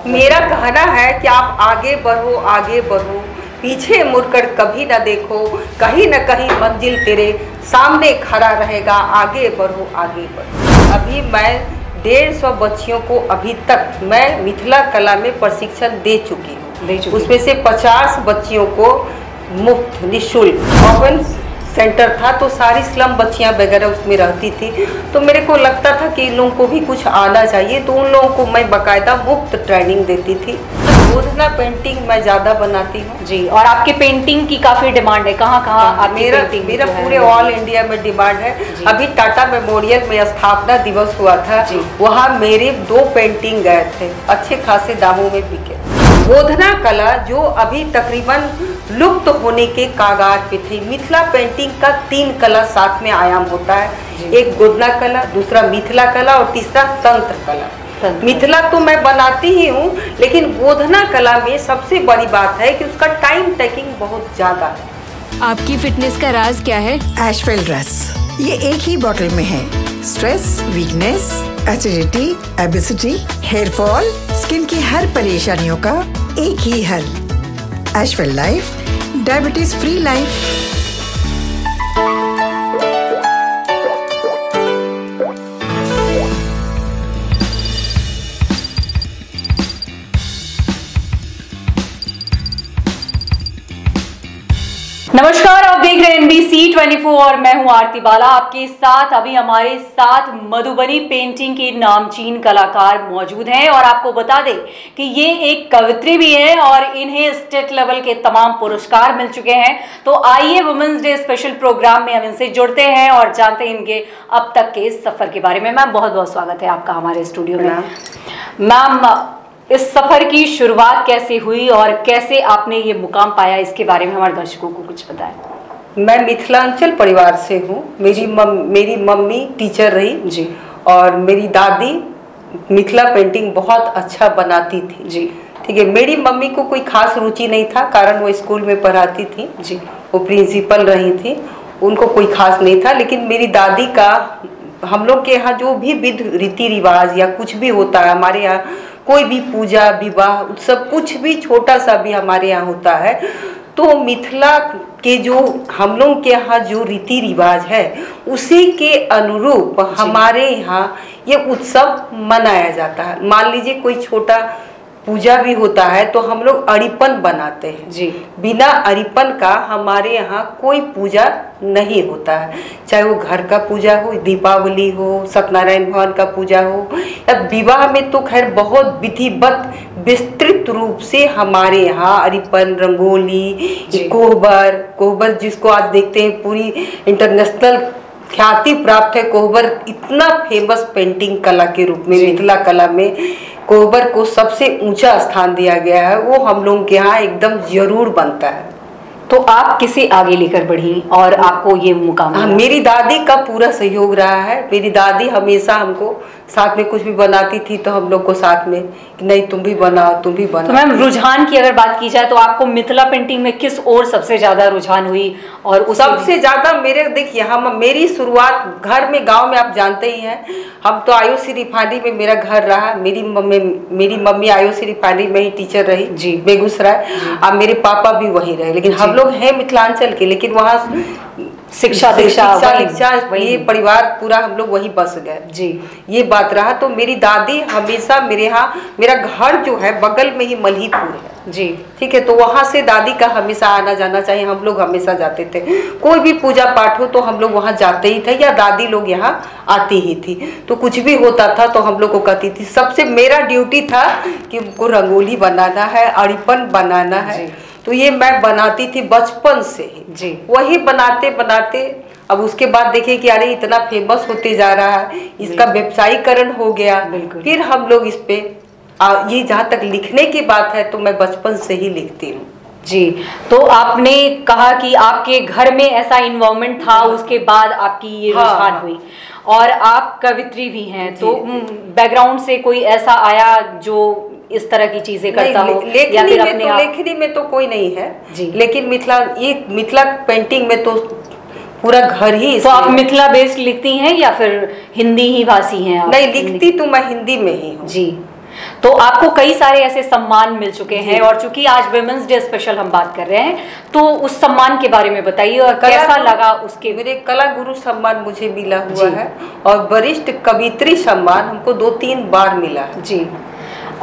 मेरा कहना है कि आप आगे बढ़ो, पीछे मुड़कर कभी ना देखो, कहीं न कहीं मंजिल तेरे सामने खड़ा रहेगा। आगे बढ़ो। अभी मैं 150 बच्चियों को अभी तक मैं मिथिला कला में प्रशिक्षण दे चुकी हूँ। उसमें से 50 बच्चियों को मुफ्त निःशुल्क ओपन सेंटर था, तो सारी स्लम बच्चियां वगैरह उसमें रहती थी। तो मेरे को लगता था कि इन लोगों को भी कुछ आना चाहिए, तो उन लोगों को मैं बाकायदा मुफ्त ट्रेनिंग देती थी। गोधना पेंटिंग मैं ज़्यादा बनाती हूँ जी। और आपके पेंटिंग की काफ़ी डिमांड है, कहाँ मेरा पूरे ऑल इंडिया में डिमांड है। अभी टाटा मेमोरियल में स्थापना दिवस हुआ था, वहाँ मेरे 2 पेंटिंग गए थे, अच्छे खासे दामों में बिके। गोधना कला जो अभी तकरीबन लुप्त होने के कागार पे थी। मिथिला पेंटिंग का 3 कला साथ में आयाम होता है, एक गोधना कला, दूसरा मिथिला कला और तीसरा तंत्र कला। मिथिला तो मैं बनाती ही हूँ, लेकिन गोधना कला में सबसे बड़ी बात है कि उसका टाइम टेकिंग बहुत ज्यादा है। आपकी फिटनेस का राज क्या है? एशवेल रस, ये एक ही बोतल में है। Stress, weakness, acidity, obesity, hair fall, skin की हर परेशानियों का एक ही हल। एशवेल लाइफ, डायबिटीज फ्री लाइफ। नमस्कार, आप देख रहे हैं NBC 24 और मैं हूं आरती बाला आपके साथ। अभी हमारे साथ मधुबनी पेंटिंग के नामचीन कलाकार मौजूद हैं और आपको बता दें कि ये एक कवित्री भी है और इन्हें स्टेट लेवल के तमाम पुरस्कार मिल चुके हैं। तो आइए वुमेन्स डे स्पेशल प्रोग्राम में हम इनसे जुड़ते हैं और जानते हैं इनके अब तक के सफर के बारे में। मैम, बहुत बहुत स्वागत है आपका हमारे स्टूडियो में। मैम, इस सफर की शुरुआत कैसे हुई और कैसे आपने ये मुकाम पाया, इसके बारे में हमारे दर्शकों को कुछ बताएं। मैं मिथिलांचल परिवार से हूँ। मेरी मम्मी टीचर रही जी, और मेरी दादी मिथिला पेंटिंग बहुत अच्छा बनाती थी जी। ठीक है, मेरी मम्मी को कोई खास रुचि नहीं था, कारण वो स्कूल में पढ़ाती थी जी, वो प्रिंसिपल रही थी, उनको कोई खास नहीं था। लेकिन मेरी दादी का, हम लोग के यहाँ जो भी विध रीति रिवाज या कुछ भी होता है, हमारे यहाँ कोई भी पूजा, विवाह, उत्सव, कुछ भी छोटा सा भी हमारे यहाँ होता है, तो मिथिला के जो हम लोग के यहाँ जो रीति रिवाज है उसी के अनुरूप हमारे यहाँ ये उत्सव मनाया जाता है। मान लीजिए कोई छोटा पूजा भी होता है तो हम लोग अरिपन बनाते हैं जी। बिना अरिपन का हमारे यहाँ कोई पूजा नहीं होता है, चाहे वो घर का पूजा हो, दीपावली हो, सत्यनारायण भगवान का पूजा हो, या विवाह में तो खैर बहुत विधिवत विस्तृत रूप से हमारे यहाँ अरिपन, रंगोली, कोहबर जिसको आज देखते हैं पूरी इंटरनेशनल ख्याति प्राप्त है। कोहबर इतना फेमस पेंटिंग कला के रूप में मिथिला कला में कोहबर को सबसे ऊंचा स्थान दिया गया है, वो हम लोग के यहाँ एकदम जरूर बनता है। तो आप किसे आगे लेकर बढ़ी और आपको ये मुकाम? मेरी दादी का पूरा सहयोग रहा है। मेरी दादी हमेशा हमको साथ में कुछ भी बनाती थी तो हम लोग को साथ में कि नहीं तुम भी बनाओ। तो मैम, रुझान की अगर बात की जाए तो आपको मिथिला पेंटिंग में किस ओर सबसे ज्यादा रुझान हुई? और सबसे ज्यादा देखिए, मेरी शुरुआत घर में, गांव में आप जानते ही हैं, हम तो आयुषी रिफाइनरी में मेरा घर रहा। मेरी मम्मी आयुषी रिफाइनरी में ही टीचर रही जी, बेगूसराय, और मेरे पापा भी वहीं रहे। लेकिन हम लोग हैं मिथिलांचल के, लेकिन वहाँ शिक्षा ये परिवार पूरा हम लोग वही बस गए जी, ये बात रहा। तो मेरी दादी हमेशा मेरे यहाँ, मेरा घर जो है बगल में ही मल्हीपुर है जी, ठीक है, तो वहाँ से दादी का हमेशा आना जाना चाहिए, हम लोग हमेशा जाते थे। कोई भी पूजा पाठ हो तो हम लोग वहाँ जाते ही थे, या दादी लोग यहाँ आती ही थी। तो कुछ भी होता था तो हम लोग को कहती थी, सबसे मेरा ड्यूटी था कि उनको रंगोली बनाना है, अरिपन बनाना है, तो ये मैं बनाती थी बचपन से ही जी। वही बनाते बनाते अब उसके बाद देखिए कि अरे इतना फेमस होते जा रहा है, इसका व्यवसायीकरण हो गया। फिर हम लोग इस पे ये जहाँ तक लिखने की बात है तो मैं बचपन से ही लिखती हूँ जी। तो आपने कहा कि आपके घर में ऐसा इन्वॉल्वमेंट था, उसके बाद आपकी ये रुझान हुई और आप कवित्री भी हैं, तो बैकग्राउंड से कोई ऐसा आया जो इस तरह की चीजें करता हो? लेखनी में तो कोई नहीं है जी, लेकिन मिथिला पेंटिंग में तो पूरा घर ही। तो आप मिथिला बेस्ड लिखती हैं या फिर हिंदी ही भाषी हैं आप? नहीं, लिखती तो मैं हिंदी में ही हूँ जी। तो आपको कई सारे ऐसे सम्मान मिल चुके हैं, और चूंकि आज वुमेन्स डे स्पेशल हम बात कर रहे हैं, तो उस सम्मान के बारे में बताइए और कैसा लगा उसके। मेरे कला गुरु सम्मान मुझे मिला हुआ है, और वरिष्ठ कवित्री सम्मान हमको 2-3 बार मिला है जी।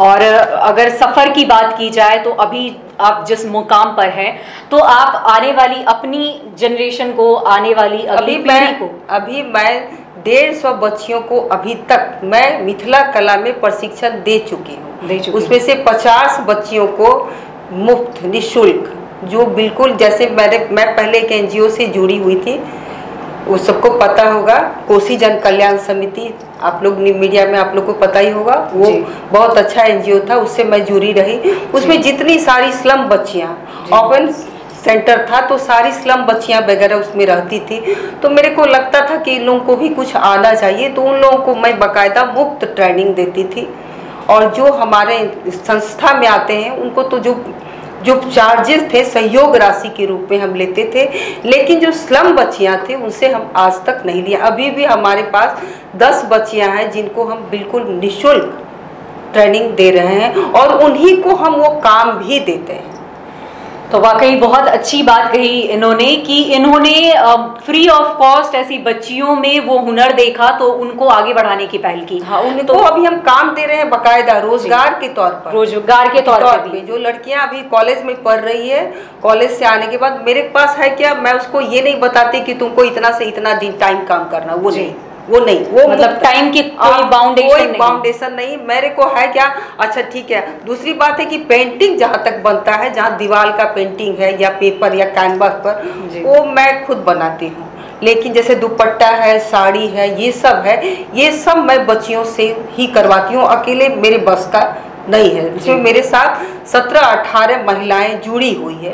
और अगर सफर की बात की जाए तो अभी आप जिस मुकाम पर हैं, तो आप आने वाली अपनी जनरेशन को, आने वाली अगली पीढ़ी को, अभी मैं 150 बच्चियों को अभी तक मैं मिथिला कला में प्रशिक्षण दे चुकी हूँ। उसमें से 50 बच्चियों को मुफ्त निःशुल्क, जो बिल्कुल जैसे मैं पहले एक NGO से जुड़ी हुई थी, वो सबको पता होगा, कोसी जन कल्याण समिति, आप लोग मीडिया में आप लोग को पता ही होगा, वो बहुत अच्छा NGO था, उससे मैं जुड़ी रही। उसमें जितनी सारी स्लम बच्चियाँ, ओपन सेंटर था तो सारी स्लम बच्चियाँ वगैरह उसमें रहती थी, तो मेरे को लगता था कि इन लोगों को भी कुछ आना चाहिए, तो उन लोगों को मैं बाकायदा मुफ्त ट्रेनिंग देती थी। और जो हमारे संस्था में आते हैं उनको तो जो चार्जेस थे सहयोग राशि के रूप में हम लेते थे, लेकिन जो स्लम बच्चियां थे उनसे हम आज तक नहीं लिया। अभी भी हमारे पास 10 बच्चियां हैं जिनको हम बिल्कुल निःशुल्क ट्रेनिंग दे रहे हैं, और उन्हीं को हम वो काम भी देते हैं। तो वाकई बहुत अच्छी बात कही इन्होंने कि इन्होंने फ्री ऑफ कॉस्ट ऐसी बच्चियों में वो हुनर देखा तो उनको आगे बढ़ाने की पहल की। हाँ, उनको तो अभी हम काम दे रहे हैं बाकायदा रोजगार के तौर पर, रोजगार के तौर पर भी। जो लड़कियां अभी कॉलेज में पढ़ रही है, कॉलेज से आने के बाद मेरे पास है क्या, मैं उसको ये नहीं बताती कि तुमको इतना से इतना दिन टाइम काम करना, वो नहीं, वो मतलब टाइम की कोई बाउंडेशन नहीं मेरे को है क्या। अच्छा ठीक है, दूसरी बात है कि पेंटिंग जहाँ तक बनता है, जहाँ दीवार का पेंटिंग है या पेपर या कैनवास पर, वो मैं खुद बनाती हूँ। लेकिन जैसे दुपट्टा है, साड़ी है, ये सब मैं बच्चियों से ही करवाती हूँ, अकेले मेरे बस का नहीं है। इसमें मेरे साथ 17-18 महिलाएं जुड़ी हुई है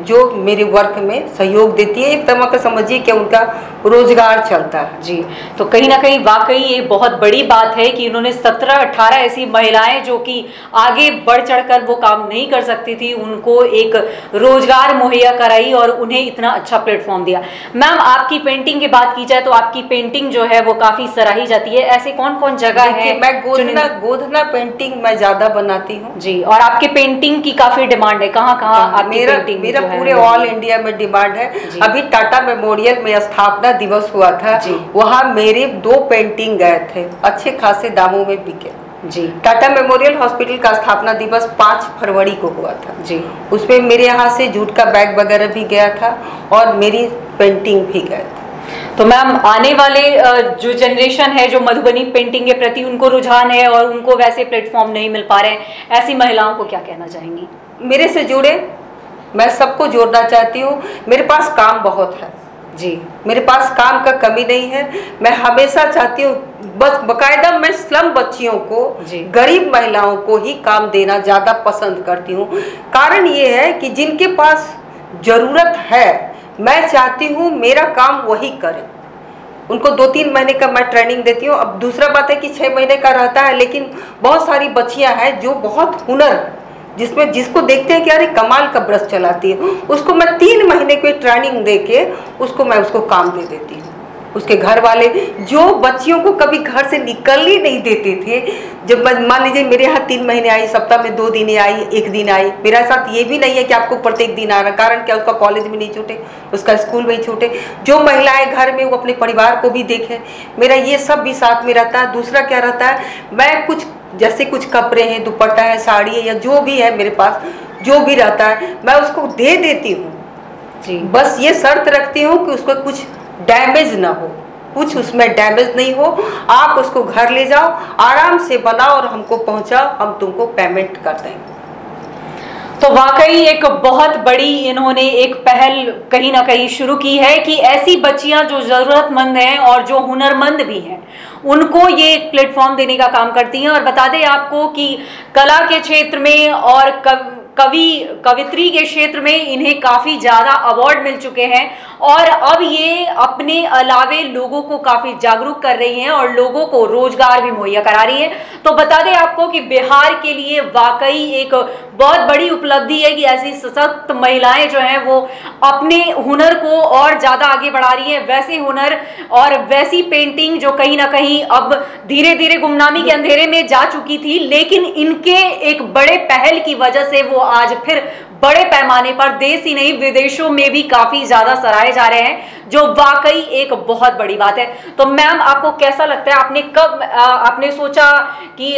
जो मेरे वर्क में सहयोग देती है। एक तरह का समझिए कि उनका रोजगार चलता है। जी, तो कहीं ना कहीं वाकई ये बहुत बड़ी बात है कि उन्होंने 17-18 ऐसी महिलाएं जो कि आगे बढ़ चढ़कर वो काम नहीं कर सकती थी, उनको एक रोजगार मुहैया कराई और उन्हें इतना अच्छा प्लेटफॉर्म दिया। मैम, आपकी पेंटिंग की बात की जाए तो आपकी पेंटिंग जो है वो काफी सराही जाती है। ऐसे कौन कौन जगह है? मैं गोधना पेंटिंग मैं ज्यादा बनाती हूँ जी, और आपके पेंटिंग की काफी डिमांड है। कहाँ आपकी पेंटिंग? मेरा पूरे ऑल इंडिया में डिमांड है। अभी टाटा मेमोरियल में स्थापना दिवस हुआ था, वहाँ मेरे 2 पेंटिंग गए थे, अच्छे खासे दामों में बिके जी। टाटा मेमोरियल हॉस्पिटल का स्थापना दिवस 5 फरवरी को हुआ था जी। उसमें मेरे यहाँ से जूट का बैग वगैरह भी गया था और मेरी पेंटिंग भी गए थे। तो मैम, आने वाले जो जनरेशन है जो मधुबनी पेंटिंग के प्रति उनको रुझान है और उनको वैसे प्लेटफॉर्म नहीं मिल पा रहे हैं, ऐसी महिलाओं को क्या कहना चाहेंगी? मेरे से जुड़े, मैं सबको जोड़ना चाहती हूँ। मेरे पास काम बहुत है जी, मेरे पास काम का कमी नहीं है। मैं हमेशा चाहती हूँ, बस बाकायदा मैं स्लम बच्चियों को, गरीब महिलाओं को ही काम देना ज़्यादा पसंद करती हूँ। कारण ये है कि जिनके पास ज़रूरत है, मैं चाहती हूँ मेरा काम वही करें। उनको 2-3 महीने का मैं ट्रेनिंग देती हूँ। अब दूसरा बात है कि 6 महीने का रहता है, लेकिन बहुत सारी बच्चियाँ हैं जो बहुत हुनर, जिसको देखते हैं कि अरे कमाल का ब्रश चलाती है, उसको मैं 3 महीने की ट्रेनिंग दे के उसको काम दे देती हूँ। उसके घर वाले जो बच्चियों को कभी घर से निकल ही नहीं देते थे, जब मान लीजिए मेरे यहाँ 3 महीने आई, सप्ताह में 2 दिन आई, 1 दिन आई। मेरा साथ ये भी नहीं है कि आपको प्रत्येक दिन आना, कारण क्या, उसका कॉलेज में नहीं छूटे, उसका स्कूल में ही छूटे। जो महिलाएं घर में, वो अपने परिवार को भी देखें, मेरा ये सब भी साथ में रहता है। दूसरा क्या रहता है, मैं कुछ कपड़े हैं, दुपट्टा है, साड़ी है, या जो भी है मेरे पास जो भी रहता है, मैं उसको दे देती हूँ जी। बस ये शर्त रखती हूँ कि उसको कुछ डैमेज ना हो, कुछ उसमें डैमेज नहीं हो। आप उसको घर ले जाओ, आराम से बनाओ और हमको पहुंचाओ, हम तुमको पेमेंट कर देंगे। तो वाकई एक बहुत बड़ी इन्होंने एक पहल कहीं ना कहीं शुरू की है कि ऐसी बच्चियां जो ज़रूरतमंद हैं और जो हुनरमंद भी हैं, उनको ये एक प्लेटफॉर्म देने का काम करती हैं। और बता दें आपको कि कला के क्षेत्र में और कवित्री के क्षेत्र में इन्हें काफी ज्यादा अवार्ड मिल चुके हैं और अब ये अपने अलावे लोगों को काफी जागरूक कर रही हैं और लोगों को रोजगार भी मुहैया करा रही हैं। तो बता दें आपको कि बिहार के लिए वाकई एक बहुत बड़ी उपलब्धि है कि ऐसी सशक्त महिलाएं जो हैं वो अपने हुनर को और ज्यादा आगे बढ़ा रही हैं। वैसे हुनर और वैसी पेंटिंग जो कहीं ना कहीं अब धीरे धीरे गुमनामी के अंधेरे में जा चुकी थी, लेकिन इनके एक बड़े पहल की वजह से वो आज फिर बड़े पैमाने पर देश ही नहीं विदेशों में भी काफी ज्यादा सराहे जा रहे हैं, जो वाकई एक बहुत बड़ी बात है। तो मैम आपको कैसा लगता है, आपने कब आपने सोचा कि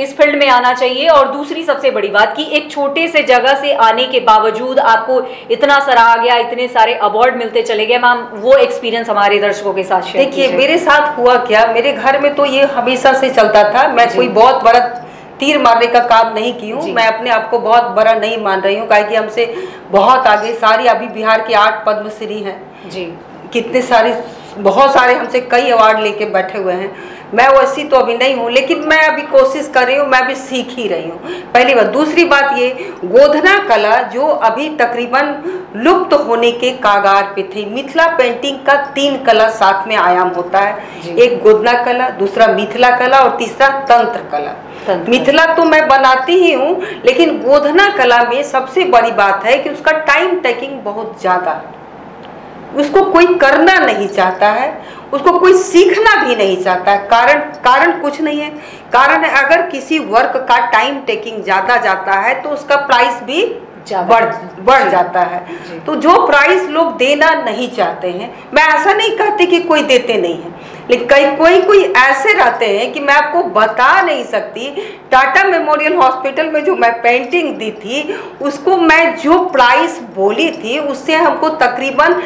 इस फील्ड में आना चाहिए? और दूसरी सबसे बड़ी बात कि एक छोटे से जगह से आने के बावजूद आपको इतना सराहा गया, इतने सारे अवार्ड मिलते चले गए, मैम वो एक्सपीरियंस हमारे दर्शकों के साथ शेयर कीजिए। देखिए मेरे साथ हुआ क्या, मेरे घर में तो ये हमेशा से चलता था। मैं कोई बहुत बड़ा तीर मारने का काम नहीं की हूँ, मैं अपने आप को बहुत बड़ा नहीं मान रही हूँ, क्योंकि हमसे बहुत आगे सारी अभी बिहार के 8 पद्मश्री हैं जी, कितने सारे बहुत सारे हमसे कई अवार्ड लेके बैठे हुए हैं। मैं वैसी तो अभी नहीं हूँ, लेकिन मैं अभी कोशिश कर रही हूँ, मैं अभी सीख ही रही हूँ, पहली बात। दूसरी बात ये गोधना कला जो अभी तकरीबन लुप्त होने के कागार पे थी। मिथिला पेंटिंग का 3 कला साथ में आयाम होता है, एक गोधना कला, दूसरा मिथिला कला और तीसरा तंत्र कला। मिथिला तो मैं बनाती ही हूँ, लेकिन गोधना कला में सबसे बड़ी बात है कि उसका टाइम टेकिंग बहुत ज़्यादा है। उसको कोई करना नहीं चाहता है, उसको कोई सीखना भी नहीं चाहता है। कारण कुछ नहीं है, कारण है अगर किसी वर्क का टाइम टेकिंग ज़्यादा जाता है तो उसका प्राइस भी बढ़ जाता है। तो जो प्राइस लोग देना नहीं चाहते हैं, मैं ऐसा नहीं कहती कि कोई देते नहीं है, लेकिन कोई ऐसे रहते हैं कि मैं आपको बता नहीं सकती। टाटा मेमोरियल हॉस्पिटल में जो मैं पेंटिंग दी थी, उसको मैं जो प्राइस बोली थी उससे हमको तकरीबन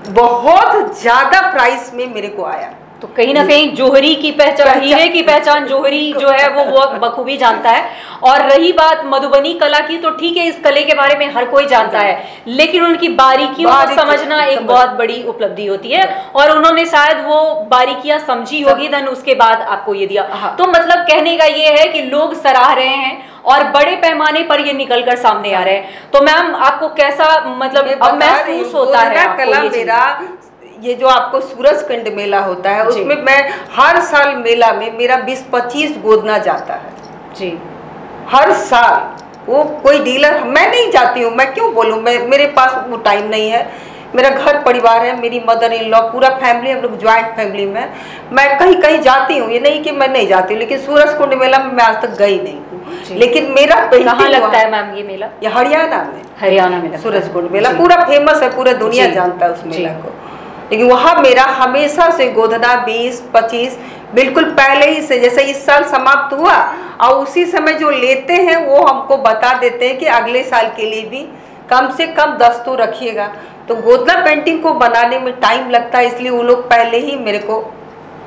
बहुत ज़्यादा प्राइस में मेरे को आया। तो कहीं ना कहीं जोहरी की पहचान, हीरे की पहचान जोहरी जो है वो बखूबी जानता है। और रही बात मधुबनी कला की, तो ठीक है इस कले के बारे में हर कोई जानता है, लेकिन उनकी बारीकियों को समझना एक बहुत बड़ी उपलब्धि होती है और उन्होंने शायद वो बारीकियां समझी होगी, धन उसके बाद आपको ये दिया। तो मतलब कहने का ये है कि लोग सराह रहे हैं और बड़े पैमाने पर ये निकल कर सामने आ रहे हैं। तो मैम आपको कैसा मतलब अब महसूस होता है? कला मेरा ये जो आपको सूरजकुंड मेला होता है उसमें मैं हर साल मेला में मेरा 20-25 गोदना जाता है जी, हर साल। वो कोई डीलर, मैं नहीं जाती हूँ, मैं क्यों बोलूँ, मेरे पास वो टाइम नहीं है। मेरा घर परिवार है, मेरी मदर इन लॉ, पूरा फैमिली, हम लोग ज्वाइंट फैमिली में। मैं कहीं जाती हूँ, ये नहीं कि मैं नहीं जाती हूँ, लेकिन सूरजकुंड मेला में मैं आज तक गई नहीं हूँ। लेकिन मेरा कहाँ लगता है मैम ये मेला? ये हरियाणा में सूरजकुंड मेला पूरा फेमस है, पूरा दुनिया जानता है उस मेला को। लेकिन वहाँ मेरा हमेशा से गोधना 20-25 बिल्कुल पहले ही से, जैसे इस साल समाप्त हुआ और उसी समय जो लेते हैं वो हमको बता देते हैं कि अगले साल के लिए भी कम से कम 10 तो रखिएगा। तो गोधना पेंटिंग को बनाने में टाइम लगता है, इसलिए वो लोग पहले ही मेरे को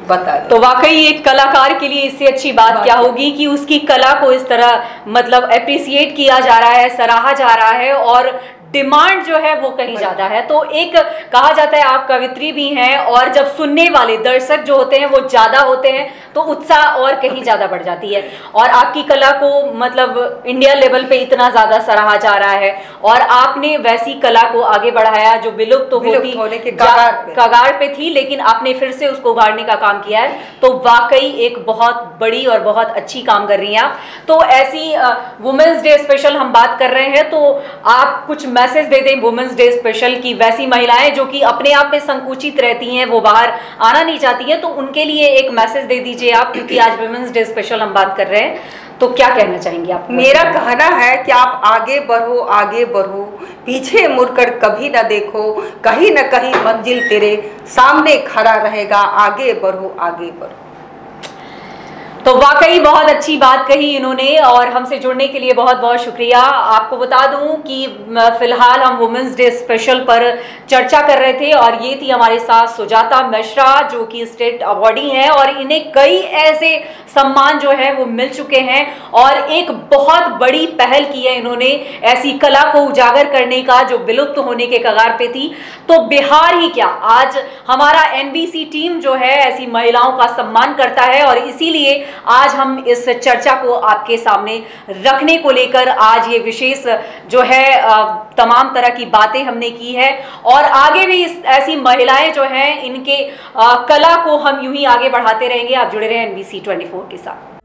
बता दें। तो वाकई एक कलाकार के लिए इससे अच्छी बात क्या होगी कि उसकी कला को इस तरह मतलब अप्रिसिएट किया जा रहा है, सराहा जा रहा है और डिमांड जो है वो कहीं ज्यादा है। तो एक कहा जाता है आप कवित्री भी हैं और जब सुनने वाले दर्शक जो होते हैं वो ज्यादा होते हैं तो उत्साह और कहीं ज्यादा बढ़ जाती है। और आपकी कला को मतलब इंडिया लेवल पे इतना ज्यादा सराहा जा रहा है और आपने वैसी कला को आगे बढ़ाया जो विलुप्त होने के कगार पे थी, लेकिन आपने फिर से उसको उभारने का काम किया है। तो वाकई एक बहुत बड़ी और बहुत अच्छी काम कर रही हैं आप। तो ऐसी वुमेन्स डे स्पेशल हम बात कर रहे हैं, तो आप कुछ मैसेज दे दें वुमेन्स डे स्पेशल की, वैसी महिलाएं जो कि अपने आप में संकुचित रहती हैं, वो बाहर आना नहीं चाहती हैं, तो उनके लिए एक मैसेज दे दीजिए आप, क्योंकि आज वुमेन्स डे स्पेशल हम बात कर रहे हैं। तो क्या कहना चाहेंगे आप? मेरा कहना है कि आप आगे बढ़ो, आगे बढ़ो, पीछे मुड़कर कभी ना देखो, कहीं ना कहीं मंजिल तेरे सामने खड़ा रहेगा। आगे बढ़ो, आगे बढ़ो। तो वाकई बहुत अच्छी बात कही इन्होंने और हमसे जुड़ने के लिए बहुत बहुत शुक्रिया। आपको बता दूं कि फिलहाल हम वुमेन्स डे स्पेशल पर चर्चा कर रहे थे और ये थी हमारे साथ सुजाता मिश्रा जो कि स्टेट अवार्डी हैं और इन्हें कई ऐसे सम्मान जो है वो मिल चुके हैं और एक बहुत बड़ी पहल की है इन्होंने ऐसी कला को उजागर करने का जो विलुप्त होने के कगार पे थी। तो बिहार ही क्या, आज हमारा एनबीसी टीम जो है ऐसी महिलाओं का सम्मान करता है और इसीलिए आज हम इस चर्चा को आपके सामने रखने को लेकर आज ये विशेष जो है तमाम तरह की बातें हमने की है और आगे भी ऐसी महिलाएं जो हैं इनके कला को हम यूं ही आगे बढ़ाते रहेंगे। आप जुड़े रहे एनबीसी 24 के साथ।